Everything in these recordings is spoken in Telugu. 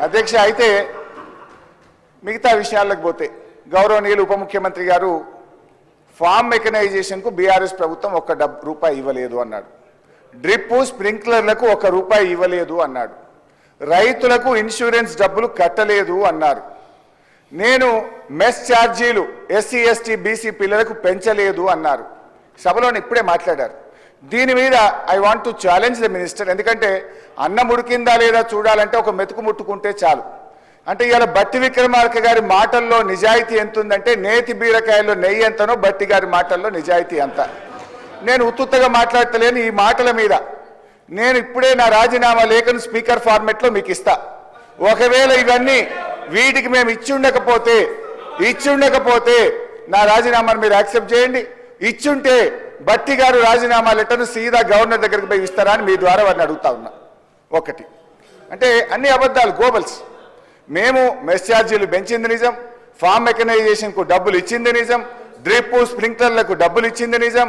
అధ్యక్ష అయితే మిగతా విషయాలకు పోతే గౌరవనీయులు ఉప ముఖ్యమంత్రి గారు ఫార్మ్ మెకనైజేషన్కు బీఆర్ఎస్ ప్రభుత్వం ₹1 ఇవ్వలేదు అన్నాడు. డ్రిప్ స్ప్రింక్లర్లకు ₹1 ఇవ్వలేదు అన్నాడు. రైతులకు ఇన్సూరెన్స్ డబ్బులు కట్టలేదు అన్నారు. నేను మెస్ ఛార్జీలు ఎస్సీ ఎస్టీ బీసీ పిల్లలకు పెంచలేదు అన్నారు. సభలోని ఇప్పుడే మాట్లాడారు. దీని మీద I want to challenge the minister. ఎందుకంటే అన్నం ఉడికిందా లేదా చూడాలంటే ఒక మెతుకు ముట్టుకుంటే చాలు. అంటే ఇవాళ బట్టి విక్రమార్క గారి మాటల్లో నిజాయితీ ఎంత ఉందంటే నేతి బీరకాయల్లో నెయ్యి ఎంతనో బట్టి గారి మాటల్లో నిజాయితీ అంత. నేను ఉత్తుత్తగా మాట్లాడతలేను. ఈ మాటల మీద నేను ఇప్పుడే నా రాజీనామా లేఖను స్పీకర్ ఫార్మెట్లో మీకు ఇస్తా. ఒకవేళ ఇవన్నీ వీటికి మేము ఇచ్చుండకపోతే నా రాజీనామాను మీరు యాక్సెప్ట్ చేయండి. ఇచ్చుంటే బట్టి గారు రాజీనామా లెటర్ను సీదా గవర్నర్ దగ్గరికి పోయి ఇస్తారా అని మీ ద్వారా వారిని అడుగుతా ఉన్నా. ఒకటి అంటే అన్ని అబద్ధాలు, గోబల్స్. మేము మెస్ ఛార్జీలు పెంచింది నిజం, ఫార్మ్ మెకనైజేషన్కు డబ్బులు ఇచ్చింది నిజం, డ్రిప్ స్ప్రింక్లర్లకు డబ్బులు ఇచ్చింది నిజం,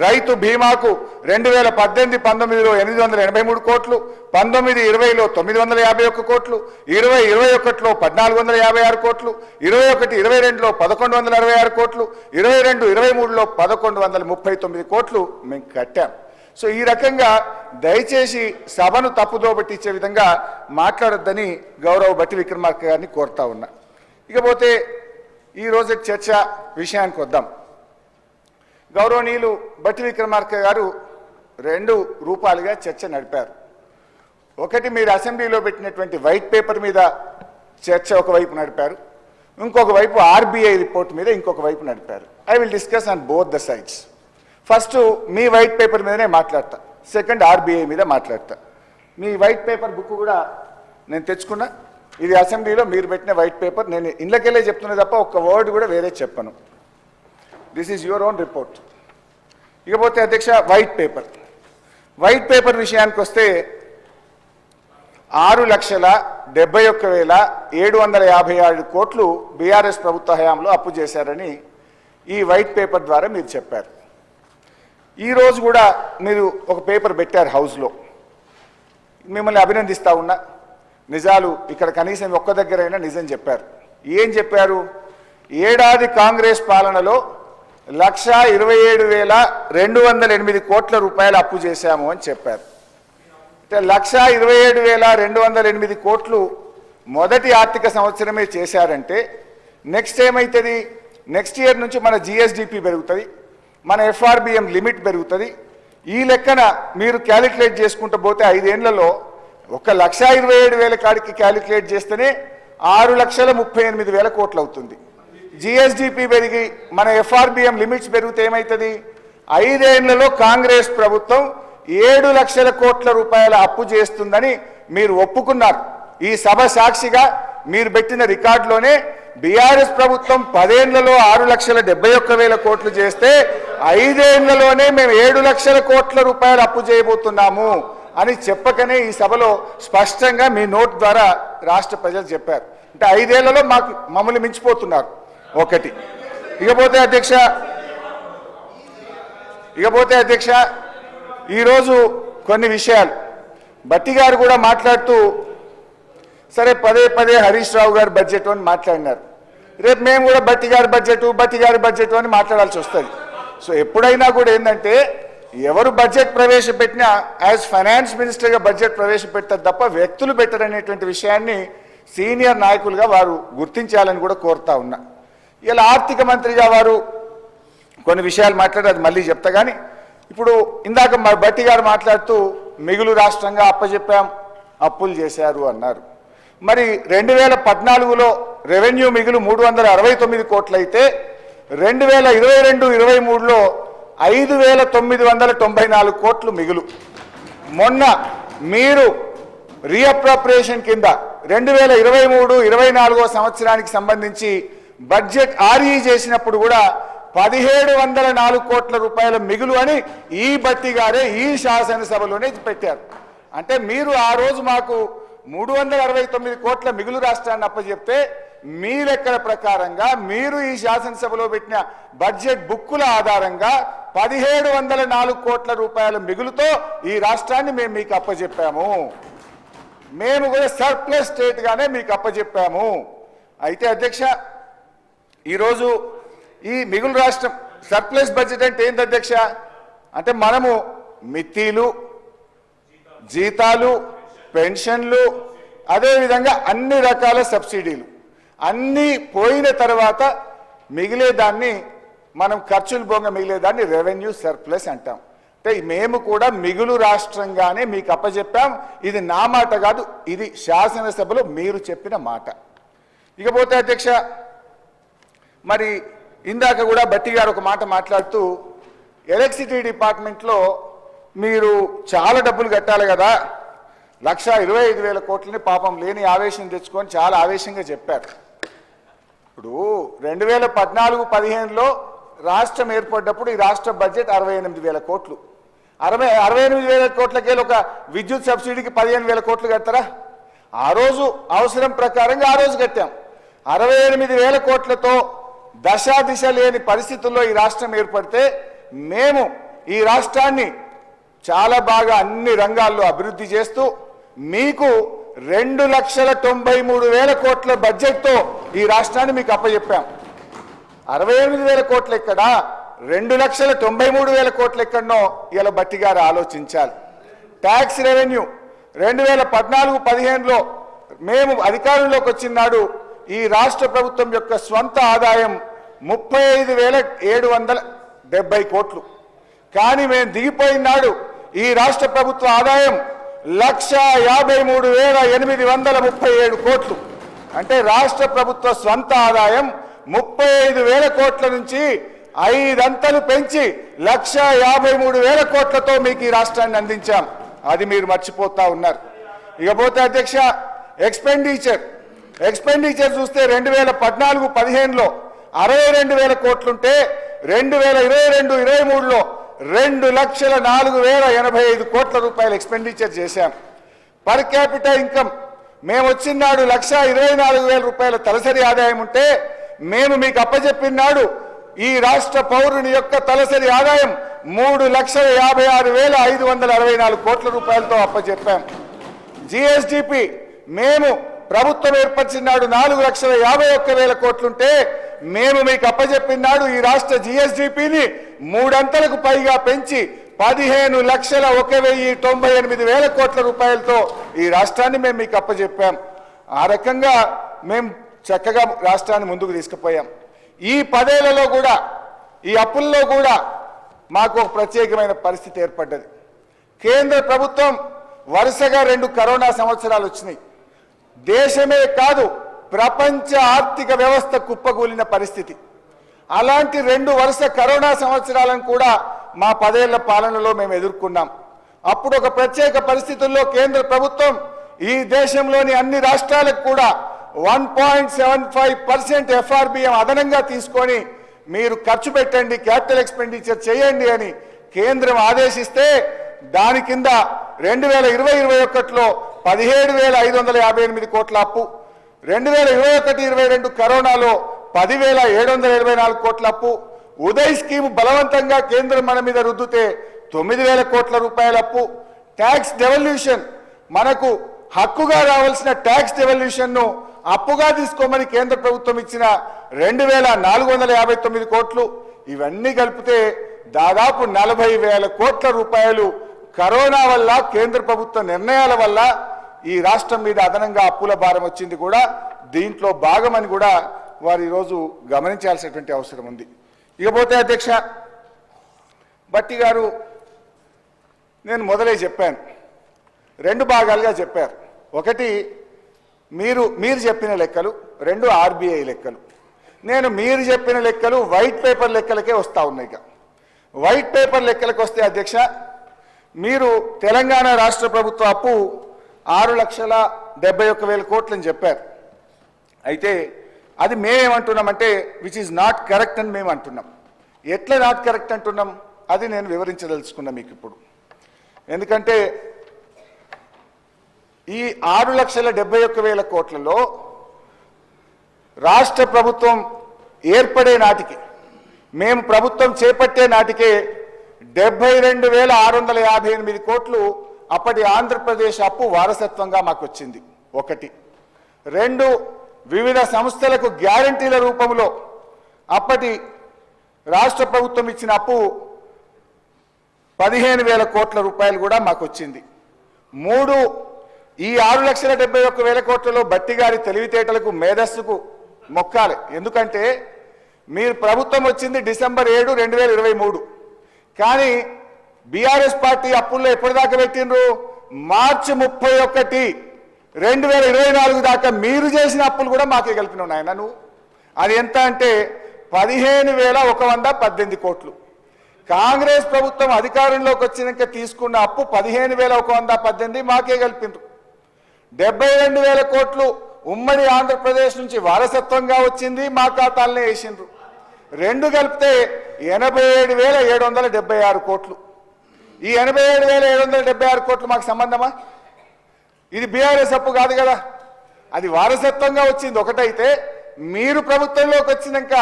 రైతు బీమాకు 2018-19లో 883 కోట్లు, 19-20లో 951 కోట్లు, 20-21లో 1456 కోట్లు, 21-22లో 1166 కోట్లు, 22-23లో 1139 కోట్లు మేము కట్టాం. సో ఈ రకంగా దయచేసి సభను తప్పుదో పట్టించే విధంగా మాట్లాడొద్దని గౌరవ బట్టి విక్రమార్క గారిని కోరుతా ఉన్నా. ఇకపోతే ఈరోజు చర్చ విషయానికి వద్దాం. గౌరవనీయులు బట్టి విక్రమార్క గారు 2 రూపాలుగా చర్చ నడిపారు. ఒకటి మీరు అసెంబ్లీలో పెట్టినటువంటి వైట్ పేపర్ మీద చర్చ ఒకవైపు నడిపారు, ఇంకొక వైపు ఆర్బీఐ రిపోర్ట్ మీద ఇంకొక వైపు నడిపారు. I will discuss on both the sides. First me white paper మీదనే మాట్లాడతా, సెకండ్ ఆర్బీఐ మీద మాట్లాడతా. మీ వైట్ పేపర్ బుక్ కూడా నేను తెచ్చుకున్నా. ఇది అసెంబ్లీలో మీరు పెట్టిన వైట్ పేపర్. నేను ఇళ్ళకెళ్ళే చెప్తున్నా తప్ప ఒక్క వర్డ్ కూడా వేరే చెప్పను. This is your own report. ఇకపోతే అధ్యక్ష వైట్ పేపర్ విషయానికి వస్తే 6,71,757 కోట్లు బీఆర్ఎస్ ప్రభుత్వ హయాంలో అప్పు చేశారని ఈ వైట్ పేపర్ ద్వారా మీరు చెప్పారు. ఈరోజు కూడా మీరు ఒక పేపర్ పెట్టారు హౌస్లో. మిమ్మల్ని అభినందిస్తూ ఉన్నా. నిజాలు ఇక్కడ కనీసం ఒక్క దగ్గరైనా నిజం చెప్పారు. ఏం చెప్పారు? ఏడాది కాంగ్రెస్ పాలనలో 1,27,208 కోట్ల రూపాయలు అప్పు చేశాము అని చెప్పారు. అంటే 1,27,208 కోట్లు మొదటి ఆర్థిక సంవత్సరమే చేశారంటే నెక్స్ట్ ఏమవుతుంది? నెక్స్ట్ ఇయర్ నుంచి మన జిఎస్డిపి పెరుగుతుంది, మన ఎఫ్ఆర్బిఎం లిమిట్ పెరుగుతుంది. ఈ లెక్కన మీరు క్యాలిక్యులేట్ చేసుకుంటూ పోతే 5 ఏళ్లలో 1,27,000 కాడికి క్యాలిక్యులేట్ చేస్తేనే 6,38,000 కోట్లు అవుతుంది. జిఎస్డిపి పెరిగి మన ఎఫ్ఆర్బిఎం లిమిట్స్ పెరిగితే ఏమవుతుంది? 5 ఏళ్లలో కాంగ్రెస్ ప్రభుత్వం 7 లక్షల కోట్ల రూపాయల అప్పు చేస్తుందని మీరు ఒప్పుకున్నారు. ఈ సభ సాక్షిగా మీరు పెట్టిన రికార్డులోనే బీఆర్ఎస్ ప్రభుత్వం 10 ఏళ్లలో 6,71,000 కోట్లు చేస్తే 5 ఏళ్లలోనే మేము 7 లక్షల కోట్ల రూపాయలు అప్పు చేయబోతున్నాము అని చెప్పకనే ఈ సభలో స్పష్టంగా మీ నోట్ ద్వారా రాష్ట్ర ప్రజలు చెప్పారు. అంటే 5 ఏళ్లలో మమ్మల్ని మించిపోతున్నారు. ఒకటి. ఇకపోతే అధ్యక్ష ఈరోజు కొన్ని విషయాలు బట్టి గారు కూడా మాట్లాడుతూ సరే పదే హరీష్ రావు గారు బడ్జెట్ అని మాట్లాడినారు. రేపు మేము కూడా బట్టి గారి బడ్జెట్ అని మాట్లాడాల్సి వస్తుంది. సో ఎప్పుడైనా కూడా ఏంటంటే ఎవరు బడ్జెట్ ప్రవేశపెట్టినా యాజ్ ఫైనాన్స్ మినిస్టర్గా బడ్జెట్ ప్రవేశపెడతారు తప్ప వ్యక్తులు పెట్టరనేటువంటి విషయాన్ని సీనియర్ నాయకులుగా వారు గుర్తించాలని కూడా కోరుతా ఉన్నా. ఇలా ఆర్థిక మంత్రిగా వారు కొన్ని విషయాలు మాట్లాడారు, అది మళ్ళీ చెప్తా. కానీ ఇప్పుడు ఇందాక బట్టి గారు మాట్లాడుతూ మిగులు రాష్ట్రంగా అప్పచెప్పాం, అప్పులు చేశారు అన్నారు. మరి 2014లో రెవెన్యూ మిగులు 369 కోట్లు అయితే 2022-23లో 5,994 కోట్లు మిగులు. మొన్న మీరు రీఅప్రోప్రియేషన్ కింద 2023-24 సంవత్సరానికి సంబంధించి బడ్జెట్ ఆర్ఈ చేసినప్పుడు కూడా 1,704 కోట్ల రూపాయల మిగులు అని ఈ బట్టి గారే ఈ శాసనసభలోనే పెట్టారు. అంటే మీరు ఆ రోజు మాకు 369 కోట్ల మిగులు రాష్ట్రాన్ని అప్పచెప్తే మీ లెక్కల ప్రకారంగా మీరు ఈ శాసనసభలో పెట్టిన బడ్జెట్ బుక్కుల ఆధారంగా 1,704 కోట్ల రూపాయల మిగులుతో ఈ రాష్ట్రాన్ని మేము మీకు అప్పచెప్పాము. మేము కూడా సర్ప్లస్ స్టేట్గానే మీకు అప్పచెప్పాము. అయితే అధ్యక్ష, ఈరోజు ఈ మిగులు రాష్ట్రం సర్ప్లస్ బడ్జెట్ అంటే ఏంటి అధ్యక్ష? అంటే మనము మిత్తిలు, జీతాలు, పెన్షన్లు, అదేవిధంగా అన్ని రకాల సబ్సిడీలు అన్నీ పోయిన తర్వాత మిగిలేదాన్ని మనం ఖర్చులు పోగా మిగిలేదాన్ని రెవెన్యూ సర్ప్లస్ అంటాం. అంటే మేము కూడా మిగులు రాష్ట్రంగానే మీకు అప్పచెప్పాం. ఇది నా మాట కాదు, ఇది శాసనసభలో మీరు చెప్పిన మాట. ఇకపోతే అధ్యక్ష, మరి ఇందాక కూడా బట్టి గారు ఒక మాట మాట్లాడుతూ ఎలక్ట్రిసిటీ డిపార్ట్మెంట్లో మీరు చాలా డబ్బులు కట్టాలి కదా, 1,25,000 కోట్లని పాపం లేని ఆవేశం తెచ్చుకొని చాలా ఆవేశంగా చెప్పారు. ఇప్పుడు 2014-15లో రాష్ట్రం ఏర్పడ్డప్పుడు ఈ రాష్ట్ర బడ్జెట్ 68,000 కోట్లు. 68,000 కోట్లకెళ్ళి ఒక విద్యుత్ సబ్సిడీకి 15,000 కోట్లు కడతారా? ఆ రోజు అవసరం ప్రకారంగా ఆ రోజు కట్టాం. 68,000 కోట్లతో దశా దిశ లేని పరిస్థితుల్లో ఈ రాష్ట్రం ఏర్పడితే మేము ఈ రాష్ట్రాన్ని చాలా బాగా అన్ని రంగాల్లో అభివృద్ధి చేస్తూ మీకు 2,93,000 కోట్ల బడ్జెట్తో ఈ రాష్ట్రాన్ని మీకు అప్పచెప్పాం. 68,000 కోట్లు ఎక్కడ, 2,93,000 కోట్లు ఎక్కడనో ఇలా బట్టి గారు ఆలోచించాలి. ట్యాక్స్ రెవెన్యూ 2014-15లో మేము అధికారంలోకి వచ్చిన నాడు ఈ రాష్ట్ర ప్రభుత్వం యొక్క స్వంత ఆదాయం 35,770 కోట్లు. కానీ మేము దిగిపోయిన నాడు ఈ రాష్ట్ర ప్రభుత్వ ఆదాయం 1,53,837 కోట్లు. అంటే రాష్ట్ర ప్రభుత్వ స్వంత ఆదాయం 35,000 కోట్ల నుంచి 5 అంతలు పెంచి 1,53,000 కోట్లతో మీకు ఈ రాష్ట్రాన్ని అందించాం. అది మీరు మర్చిపోతా ఉన్నారు. ఇకపోతే అధ్యక్ష, ఎక్స్పెండిచర్ చూస్తే 2014-15లో 62,000 కోట్లుంటే 2022-23లో 2,04,085 కోట్ల రూపాయలు ఎక్స్పెండిచర్ చేశాం. పర్ క్యాపిటల్ ఇన్కమ్ మేము వచ్చినాడు 1,24,000 రూపాయల తలసరి ఆదాయం ఉంటే మేము మీకు అప్పచెప్పినాడు ఈ రాష్ట్ర పౌరుని యొక్క తలసరి ఆదాయం 3,56,564 కోట్ల రూపాయలతో అప్పచెప్పాం. జిఎస్డిపి మేము ప్రభుత్వం ఏర్పరిచినాడు 4,51,000 కోట్లుంటే మేము మీకు అప్పచెప్పినాడు ఈ రాష్ట్ర జిఎస్డిపిని 3 అంతలకు పైగా పెంచి 15,01,98,000 కోట్ల రూపాయలతో ఈ రాష్ట్రాన్ని మేము మీకు అప్పచెప్పాం. ఆ రకంగా మేము చక్కగా రాష్ట్రాన్ని ముందుకు తీసుకుపోయాం. ఈ 10 ఏళ్లలో కూడా ఈ అప్పుల్లో కూడా మాకు ఒక ప్రత్యేకమైన పరిస్థితి ఏర్పడ్డది. కేంద్ర ప్రభుత్వం వరుసగా 2 కరోనా సంవత్సరాలు వచ్చినాయి. దేశమే కాదు ప్రపంచ ఆర్థిక వ్యవస్థ కుప్పకూలిన పరిస్థితి. అలాంటి 2 వరుస కరోనా సంవత్సరాలను కూడా మా 10 ఏళ్ల పాలనలో మేము ఎదుర్కొన్నాం. అప్పుడు ఒక ప్రత్యేక పరిస్థితుల్లో కేంద్ర ప్రభుత్వం ఈ దేశంలోని అన్ని రాష్ట్రాలకు కూడా 1.75% FRBM అదనంగా తీసుకొని మీరు ఖర్చు పెట్టండి, క్యాపిటల్ ఎక్స్పెండిచర్ చేయండి అని కేంద్రం ఆదేశిస్తే దాని కింద 2020-21లో 17,558 కోట్ల అప్పు, 2021-22 కరోనాలో 10,724 కోట్ల అప్పు, ఉదయ్ స్కీమ్ బలవంతంగా కేంద్రం మన మీద రుద్దుతే 9,000 కోట్ల రూపాయల అప్పు, ట్యాక్స్ డెవల్యూషన్ మనకు హక్కుగా రావాల్సిన ట్యాక్స్ డెవల్యూషన్ను అప్పుగా తీసుకోమని కేంద్ర ప్రభుత్వం ఇచ్చిన 2,459 కోట్లు. ఇవన్నీ కలిపితే దాదాపు 40,000 కోట్ల రూపాయలు కరోనా వల్ల కేంద్ర ప్రభుత్వ నిర్ణయాల వల్ల ఈ రాష్ట్రం మీద అదనంగా అప్పుల భారం వచ్చింది కూడా దీంట్లో భాగమని కూడా వారు ఈరోజు గమనించాల్సినటువంటి అవసరం ఉంది. ఇకపోతే అధ్యక్ష, బట్టి గారు నేను మొదలై చెప్పాను, 2 భాగాలుగా చెప్పారు. ఒకటి మీరు చెప్పిన లెక్కలు, 2 ఆర్బీఐ లెక్కలు. నేను మీరు చెప్పిన లెక్కలు వైట్ పేపర్ లెక్కలకే వస్తూ ఉన్నాయి. వైట్ పేపర్ లెక్కలకు వస్తే అధ్యక్ష, మీరు తెలంగాణ రాష్ట్ర ప్రభుత్వ అప్పు 6,71,000 కోట్లని చెప్పారు. అయితే అది మేమేమంటున్నామంటే విచ్ ఈజ్ నాట్ కరెక్ట్ అని మేము అంటున్నాం. ఎట్లా నాట్ కరెక్ట్ అంటున్నాం అది నేను వివరించదలుచుకున్నా మీకు ఇప్పుడు. ఎందుకంటే ఈ 6,71,000 కోట్లలో రాష్ట్ర ప్రభుత్వం ఏర్పడే నాటికి, మేము ప్రభుత్వం చేపట్టే నాటికే 72,658 కోట్లు అప్పటి ఆంధ్రప్రదేశ్ అప్పు వారసత్వంగా మాకు వచ్చింది ఒకటి. రెండు, వివిధ సంస్థలకు గ్యారంటీల రూపంలో అప్పటి రాష్ట్ర ప్రభుత్వం ఇచ్చిన అప్పు 15,000 కోట్ల రూపాయలు కూడా మాకు వచ్చింది. మూడు, ఈ 6,71,000 కోట్లలో బట్టి గారి తెలివితేటలకు మేధస్సుకు మొక్కాలి. ఎందుకంటే మీరు ప్రభుత్వం వచ్చింది డిసెంబర్ 7, 2023, కానీ బీఆర్ఎస్ పార్టీ అప్పుల్లో ఎప్పటిదాకా పెట్టిండ్రు? మార్చి 31, 2024 దాకా మీరు చేసిన అప్పులు కూడా మాకే కలిపినావు నాయన నువ్వు. అది ఎంత అంటే 15,118 కోట్లు. కాంగ్రెస్ ప్రభుత్వం అధికారంలోకి వచ్చినాక తీసుకున్న అప్పు 15,118 మాకే కలిపిండ్రు. 72,000 కోట్లు ఉమ్మడి ఆంధ్రప్రదేశ్ నుంచి వారసత్వంగా వచ్చింది, మా ఖాతాలనే వేసిండ్రు. రెండు కలిపితే 87,776 కోట్లు. ఈ 87,776 కోట్లు మాకు సంబంధమా? ఇది బీఆర్ఎస్ అప్పు కాదు కదా, అది వారసత్వంగా వచ్చింది ఒకటైతే, మీరు ప్రభుత్వంలోకి వచ్చినాక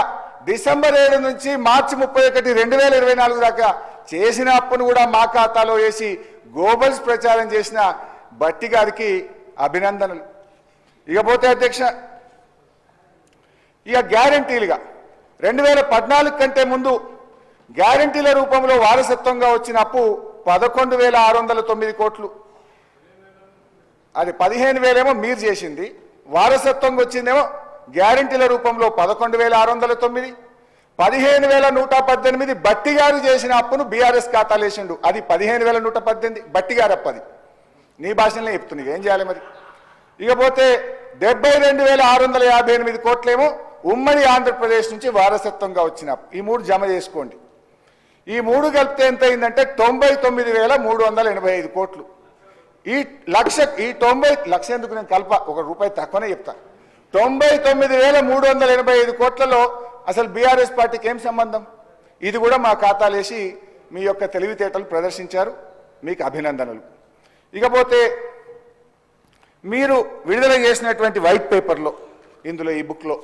డిసెంబర్ 7 నుంచి మార్చి 31, 2024 దాకా చేసిన అప్పును కూడా మా ఖాతాలో వేసి గోబల్స్ ప్రచారం చేసిన బట్టి గారికి అభినందనలు. ఇకపోతే అధ్యక్ష, ఇక గ్యారంటీలుగా 2014 కంటే ముందు గ్యారంటీల రూపంలో వారసత్వంగా వచ్చిన అప్పు 11,609 కోట్లు. అది 15,000 ఏమో మీరు చేసింది, వారసత్వంగా వచ్చిందేమో గ్యారంటీల రూపంలో 11,609, 15,118 బట్టి గారు చేసిన అప్పును బీఆర్ఎస్ ఖాతాలు వేసిండు, అది 15,118 బట్టి గారు అప్పది. నీ భాషలో చెప్తున్నా, ఏం చేయాలి మరి? ఇకపోతే 72,658 కోట్లేమో ఉమ్మడి ఆంధ్రప్రదేశ్ నుంచి వారసత్వంగా వచ్చిన అప్పు. ఈ మూడు జమ చేసుకోండి. ఈ మూడు కలిపితే ఎంత అయిందంటే 99,385 కోట్లు. ఈ 90 లక్ష ఎందుకు నేను కల్ప, ₹1 తక్కువనే చెప్తా. 99,385 కోట్లలో అసలు బీఆర్ఎస్ పార్టీకి ఏం సంబంధం? ఇది కూడా మా ఖాతాలు వేసి మీ యొక్క తెలివితేటలు ప్రదర్శించారు, మీకు అభినందనలు. ఇకపోతే మీరు విడుదల చేసినటువంటి వైట్ పేపర్లో, ఇందులో ఈ బుక్లో,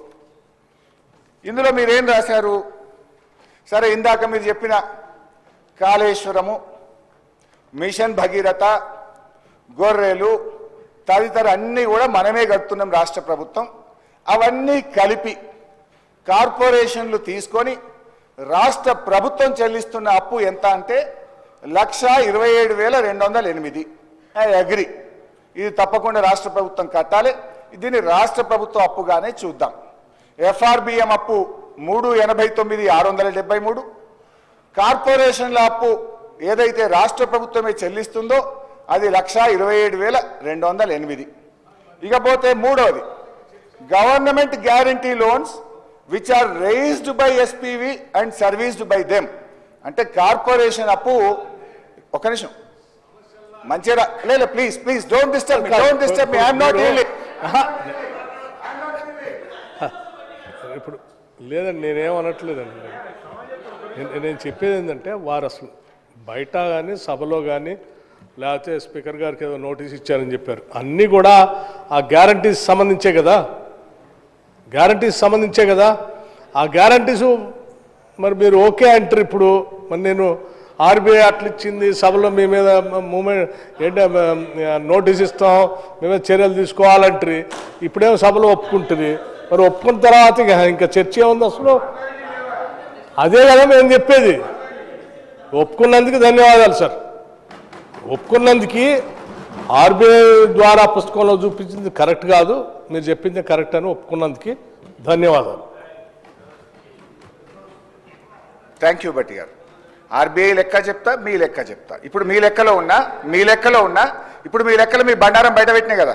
ఇందులో మీరేం రాశారు? సరే, ఇందాక మీరు చెప్పిన కాళేశ్వరము, మిషన్ భగీరథ, గొర్రెలు తదితర అన్నీ కూడా మనమే కడుతున్నాం రాష్ట్ర ప్రభుత్వం. అవన్నీ కలిపి కార్పొరేషన్లు తీసుకొని రాష్ట్ర ప్రభుత్వం చెల్లిస్తున్న అప్పు ఎంత అంటే 1,27,208. ఐ అగ్రి, ఇది తప్పకుండా రాష్ట్ర ప్రభుత్వం కట్టాలి. దీన్ని రాష్ట్ర ప్రభుత్వ అప్పుగానే చూద్దాం. ఎఫ్ఆర్బిఎం అప్పు 389,673, కార్పొరేషన్ల అప్పు ఏదైతే రాష్ట్ర ప్రభుత్వమే చెల్లిస్తుందో అది 1,27,208. ఇకపోతే మూడవది, government guarantee loans which are raised by SPV and serviced by them. అంటే కార్పొరేషన్ అప్పు, ఒక నిమిషం మంచిగా లేదు, please please don't disturb me, don't disturb me, I'm not dealing. ఇప్పుడు లేదండి, నేనేమనట్లేదండి. నేను చెప్పేది ఏంటంటే, వారు అసలు బయట కానీ సభలో కానీ లేకపోతే స్పీకర్ గారికి ఏదో నోటీస్ ఇచ్చారని చెప్పారు, అన్నీ కూడా ఆ గ్యారంటీస్ సంబంధించే కదా, గ్యారంటీస్ సంబంధించే కదా. ఆ గ్యారంటీసు మరి మీరు ఓకే అంటారు. ఇప్పుడు మరి నేను ఆర్బీఐ అట్లా ఇచ్చింది, సభలో మీ మీద మూమెంట్ ఏంటంటే నోటీస్ ఇస్తాం, మేమే చర్యలు తీసుకోవాలంటారు. ఇప్పుడేమో సభలో ఒప్పుకుంటుంది, మరి ఒప్పుకున్న తర్వాత ఇంకా చర్చ ఏముంది అసలు? అదే కదా మేము చెప్పేది. ఒప్పుకున్నందుకు ధన్యవాదాలు సార్. ఒప్పుకున్నందుకు ఆర్బీఐ ద్వారా పుస్తకంలో చూపించింది కరెక్ట్ కాదు, మీరు చెప్పింది కరెక్ట్ అని ఒప్పుకున్నందుకు ధన్యవాదాలు. థ్యాంక్ యూ బట్టి గారు. ఆర్బీఐ లెక్క చెప్తా, మీ లెక్క చెప్తా. ఇప్పుడు మీ లెక్కలో ఉన్నా, ఇప్పుడు మీ లెక్కలు మీ బండారం బయట పెట్టినాయి కదా.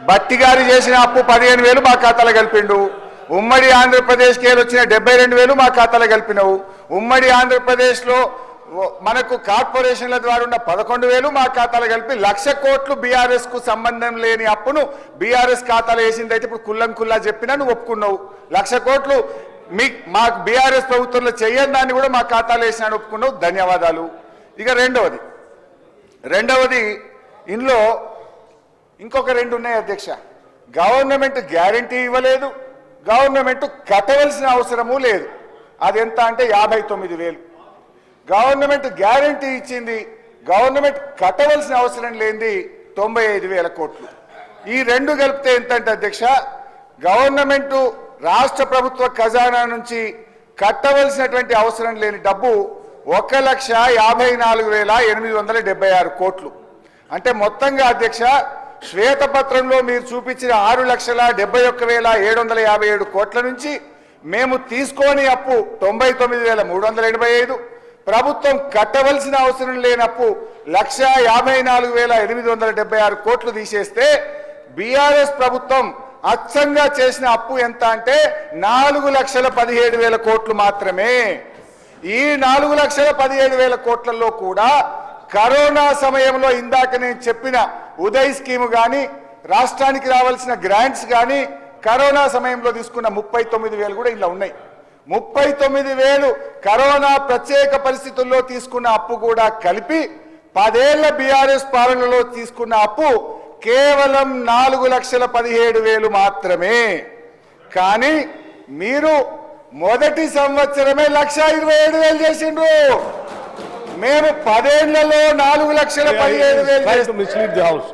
బట్టి గారు చేసిన అప్పు 15,000 మా ఖాతాలో కలిపిండు. ఉమ్మడి ఆంధ్రప్రదేశ్కి వచ్చిన 72,000 మా ఖాతాలో కలిపినవు. ఉమ్మడి ఆంధ్రప్రదేశ్లో మనకు కార్పొరేషన్ల ద్వారా ఉన్న 11,000 మా ఖాతాలో కలిపి 1,00,000 కోట్లు బీఆర్ఎస్ కు సంబంధం లేని అప్పును బీఆర్ఎస్ ఖాతాలో వేసింది. అయితే ఇప్పుడు కుల్లా చెప్పినా నువ్వు ఒప్పుకున్నావు. 1,00,000 కోట్లు మాకు బీఆర్ఎస్ ప్రభుత్వంలో చెయ్యని దాన్ని కూడా మా ఖాతాలో వేసినాడు, ఒప్పుకున్నావు, ధన్యవాదాలు. ఇక రెండవది ఇందులో ఇంకొక 2 ఉన్నాయి అధ్యక్ష. గవర్నమెంట్ గ్యారంటీ ఇవ్వలేదు, గవర్నమెంట్ కట్టవలసిన అవసరము లేదు. అది ఎంత అంటే 59,000. గవర్నమెంట్ గ్యారంటీ ఇచ్చింది, గవర్నమెంట్ కట్టవలసిన అవసరం లేనిది 95,000 కోట్లు. ఈ రెండు కలిపితే ఎంతంటే అధ్యక్ష, గవర్నమెంట్ రాష్ట్ర ప్రభుత్వ ఖజానా నుంచి కట్టవలసినటువంటి అవసరం లేని డబ్బు 1,54,876 కోట్లు. అంటే మొత్తంగా అధ్యక్ష, శ్వేతపత్రంలో మీరు చూపించిన 6,71,757 కోట్ల నుంచి మేము తీసుకోని అప్పు 99,385, ప్రభుత్వం కట్టవలసిన అవసరం లేనప్పు 1,54,876 కోట్లు తీసేస్తే బీఆర్ఎస్ ప్రభుత్వం అచ్చంగా చేసిన అప్పు ఎంత అంటే 4,17,000 కోట్లు మాత్రమే. ఈ 4,17,000 కోట్లలో కూడా కరోనా సమయంలో ఇందాక నేను చెప్పిన ఉదయ్ స్కీమ్ కానీ, రాష్ట్రానికి రావాల్సిన గ్రాంట్స్ కానీ, కరోనా సమయంలో తీసుకున్న 39,000 కూడా ఇలా ఉన్నాయి. 39,000 కరోనా ప్రత్యేక పరిస్థితుల్లో తీసుకున్న అప్పు కూడా కలిపి 10 ఏళ్ల బీఆర్ఎస్ పాలనలో తీసుకున్న అప్పు కేవలం 4,17,000 మాత్రమే. కానీ మీరు మొదటి సంవత్సరమే 1,27,000 చేసిండ్రు. మేము 10 ఏళ్లలో 4,17,000 మిస్లీడ్ ది హౌస్.